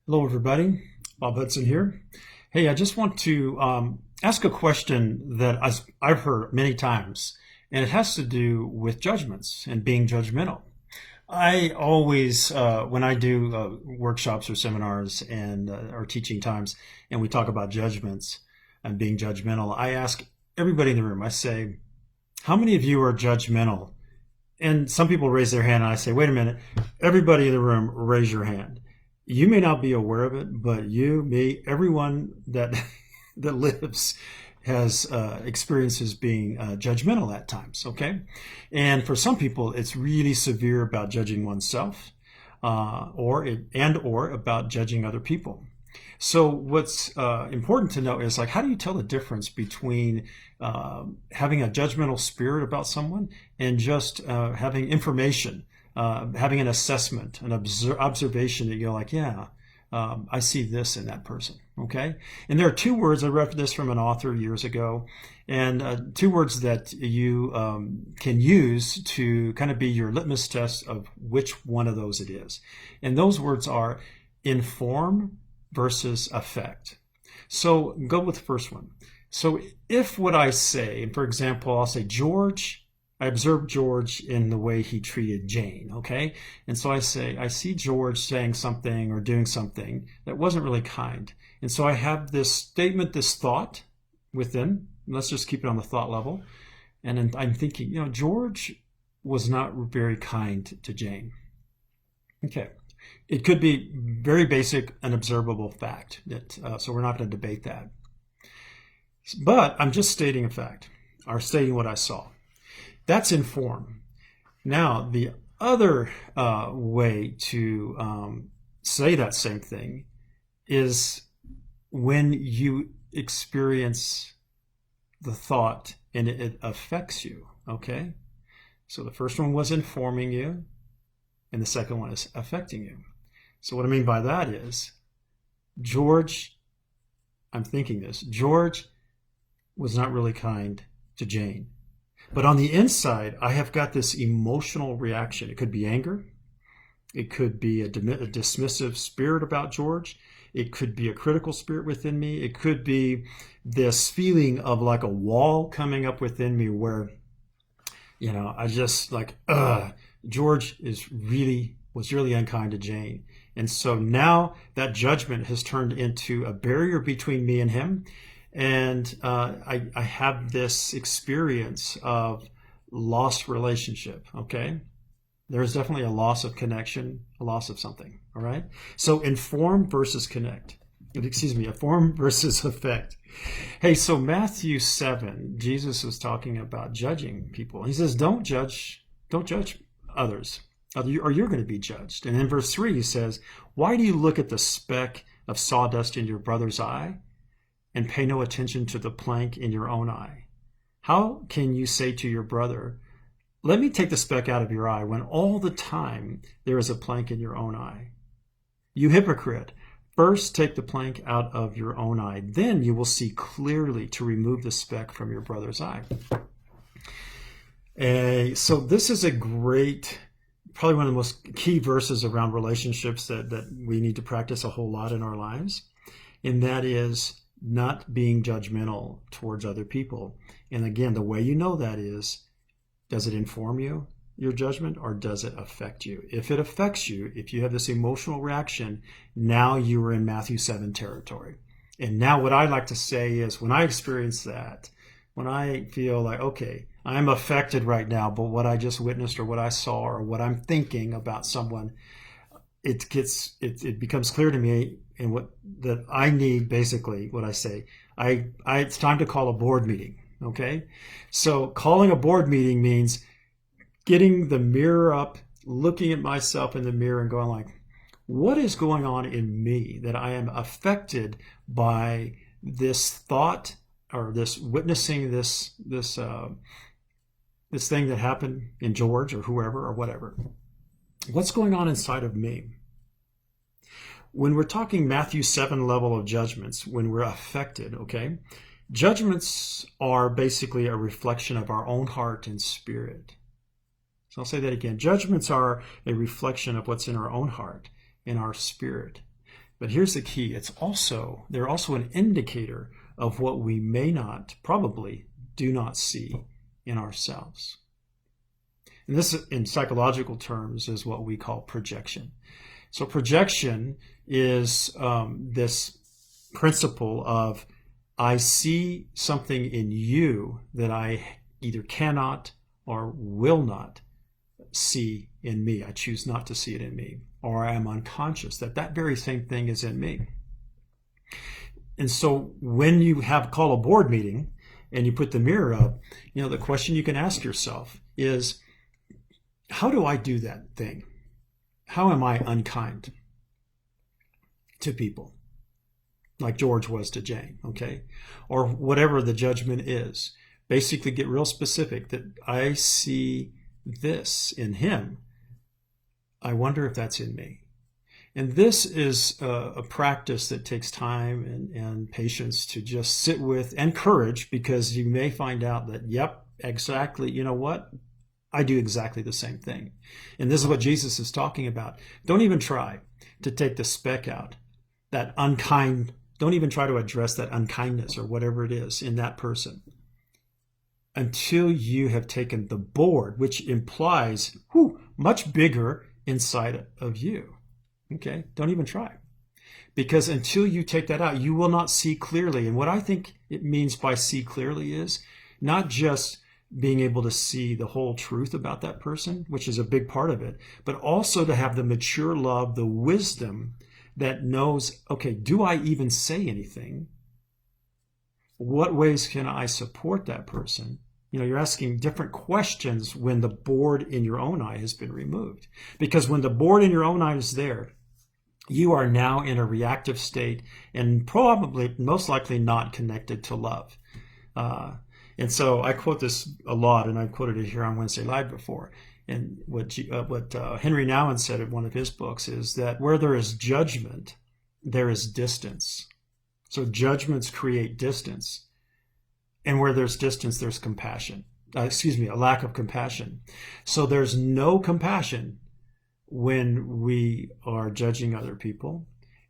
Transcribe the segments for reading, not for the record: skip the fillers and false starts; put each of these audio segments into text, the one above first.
Hello, everybody. Bob Hudson here. Hey, I just want to ask a question that I've heard many times, and it has to do with judgments and being judgmental. I always, when I do workshops or seminars and or teaching times, and we talk about judgments and being judgmental, I ask everybody in the room, I say, how many of you are judgmental? And some people raise their hand, and I say, wait a minute, everybody in the room, raise your hand. You may not be aware of it, but you, me, everyone that that lives has experiences being judgmental at times. Okay, and for some people, it's really severe about judging oneself, or about judging other people. So what's important to know is like, how do you tell the difference between having a judgmental spirit about someone and just having information, having an assessment, an observation that you're like, yeah, I see this in that person. Okay, and there are two words I read this from an author years ago, and two words that you can use to kind of be your litmus test of which one of those it is, and those words are inform versus affect. So go with the first one. So if what I say, and for example, I'll say, George, I observed George in the way he treated Jane, okay? And so I say, I see George saying something or doing something that wasn't really kind. And so I have this statement, this thought within, let's just keep it on the thought level. And then I'm thinking, George was not very kind to Jane. Okay. It could be very basic and observable fact, so we're not going to debate that. But I'm just stating a fact, or stating what I saw. That's inform. Now, the other way to say that same thing is when you experience the thought and it affects you, okay? So the first one was informing you, and the second one is affecting you. So what I mean by that is, George, I'm thinking this, George was not really kind to Jane. But on the inside, I have got this emotional reaction. It could be anger. It could be a dismissive spirit about George. It could be a critical spirit within me. It could be this feeling of like a wall coming up within me where, I just like, George was really unkind to Jane. And so now that judgment has turned into a barrier between me and him. And I have this experience of lost relationship, okay? There's definitely a loss of connection, a loss of something, all right? So inform versus inform versus affect. Hey, so Matthew 7, Jesus was talking about judging people. He says, don't judge others, or you're going to be judged. And in verse 3, he says, why do you look at the speck of sawdust in your brother's eye and pay no attention to the plank in your own eye? How can you say to your brother, let me take the speck out of your eye, when all the time there is a plank in your own eye? You hypocrite, first take the plank out of your own eye, then you will see clearly to remove the speck from your brother's eye. So this is a great, probably one of the most key verses around relationships that we need to practice a whole lot in our lives. And that is not being judgmental towards other people. And again, the way you know that is, does it inform you, your judgment, or does it affect you? If it affects you, if you have this emotional reaction, now you are in Matthew 7 territory. And now what I like to say is, when I experience that, when I feel like, okay, I'm affected right now, but what I just witnessed or what I saw or what I'm thinking about someone, it becomes clear to me, and what that I need, basically what I say, it's time to call a board meeting. Okay, so calling a board meeting means getting the mirror up, looking at myself in the mirror and going like, what is going on in me that I am affected by this thought or this witnessing this thing that happened in George or whoever or whatever? What's going on inside of me? When we're talking Matthew 7 level of judgments, when we're affected, okay, judgments are basically a reflection of our own heart and spirit. So I'll say that again. Judgments are a reflection of what's in our own heart and our spirit. But here's the key. They're also an indicator of what we may not, probably do not see in ourselves. And this, in psychological terms, is what we call projection. So projection is this principle of, I see something in you that I either cannot or will not see in me. I choose not to see it in me, or I am unconscious that very same thing is in me. And so when you call a board meeting and you put the mirror up, the question you can ask yourself is, how do I do that thing? How am I unkind to people? Like George was to Jane, okay? Or whatever the judgment is. Basically get real specific that I see this in him. I wonder if that's in me. And this is a practice that takes time and patience to just sit with, and courage, because you may find out that, yep, exactly, you know what? I do exactly the same thing. And this is what Jesus is talking about. Don't even try to take the speck out, that unkind. Don't even try to address that unkindness or whatever it is in that person until you have taken the board, which implies much bigger inside of you. Okay? Don't even try. Because until you take that out, you will not see clearly. And what I think it means by see clearly is not just being able to see the whole truth about that person, which is a big part of it, but also to have the mature love, the wisdom that knows, okay, do I even say anything? What ways can I support that person? You're asking different questions when the board in your own eye has been removed. Because when the board in your own eye is there, you are now in a reactive state and probably, most likely, not connected to love. And so I quote this a lot, and I've quoted it here on Wednesday Live before. And what Henry Nouwen said in one of his books is that where there is judgment, there is distance. So judgments create distance. And where there's distance, there's compassion. A lack of compassion. So there's no compassion when we are judging other people.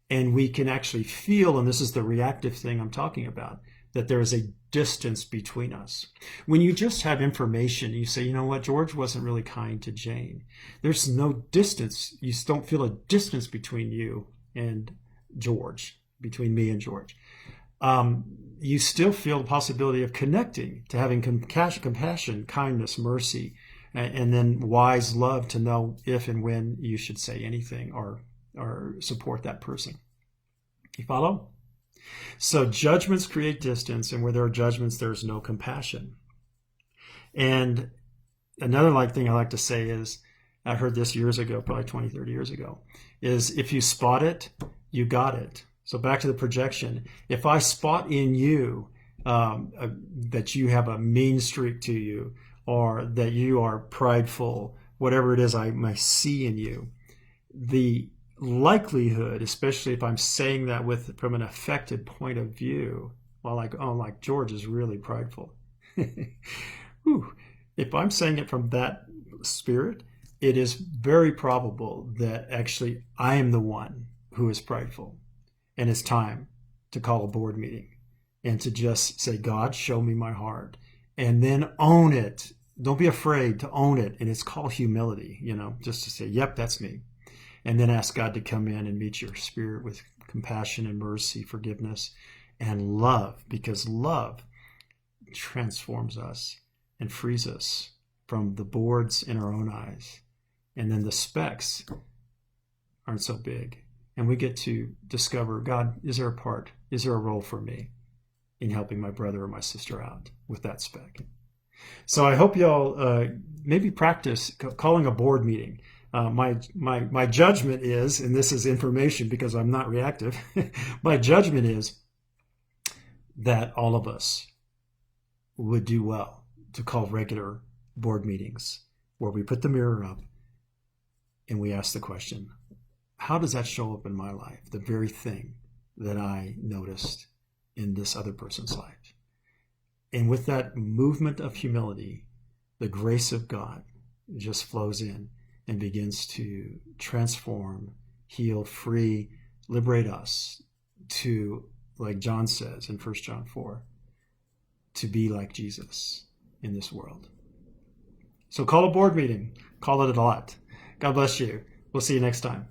And we can actually feel, and this is the reactive thing I'm talking about, that there is a distance between us. When you just have information, you say, you know what, George wasn't really kind to Jane. There's no distance. You don't feel a distance between you and George, between me and George. You still feel the possibility of connecting, to having compassion, kindness, mercy, and then wise love to know if and when you should say anything or support that person. You follow? So judgments create distance, and where there are judgments, there's no compassion. And another thing I like to say is, I heard this years ago, probably 20, 30 years ago, is if you spot it, you got it. So back to the projection. If I spot in you that you have a mean streak to you, or that you are prideful, whatever it is I might see in you, the likelihood, especially if I'm saying that from an affected point of view, like George is really prideful. If I'm saying it from that spirit, it is very probable that actually I am the one who is prideful. And it's time to call a board meeting and to just say, God, show me my heart, and then own it. Don't be afraid to own it. And it's called humility, just to say, yep, that's me. And then ask God to come in and meet your spirit with compassion and mercy, forgiveness, and love, because love transforms us and frees us from the boards in our own eyes. And then the specks aren't so big. And we get to discover, God, is there a role for me in helping my brother or my sister out with that speck? So I hope y'all maybe practice calling a board meeting. My judgment is, and this is information because I'm not reactive, my judgment is that all of us would do well to call regular board meetings where we put the mirror up and we ask the question, how does that show up in my life? The very thing that I noticed in this other person's life. And with that movement of humility, the grace of God just flows in and begins to transform, heal, free, liberate us to, like John says in 1 John 4, to be like Jesus in this world. So call a board meeting. Call it a lot. God bless you. We'll see you next time.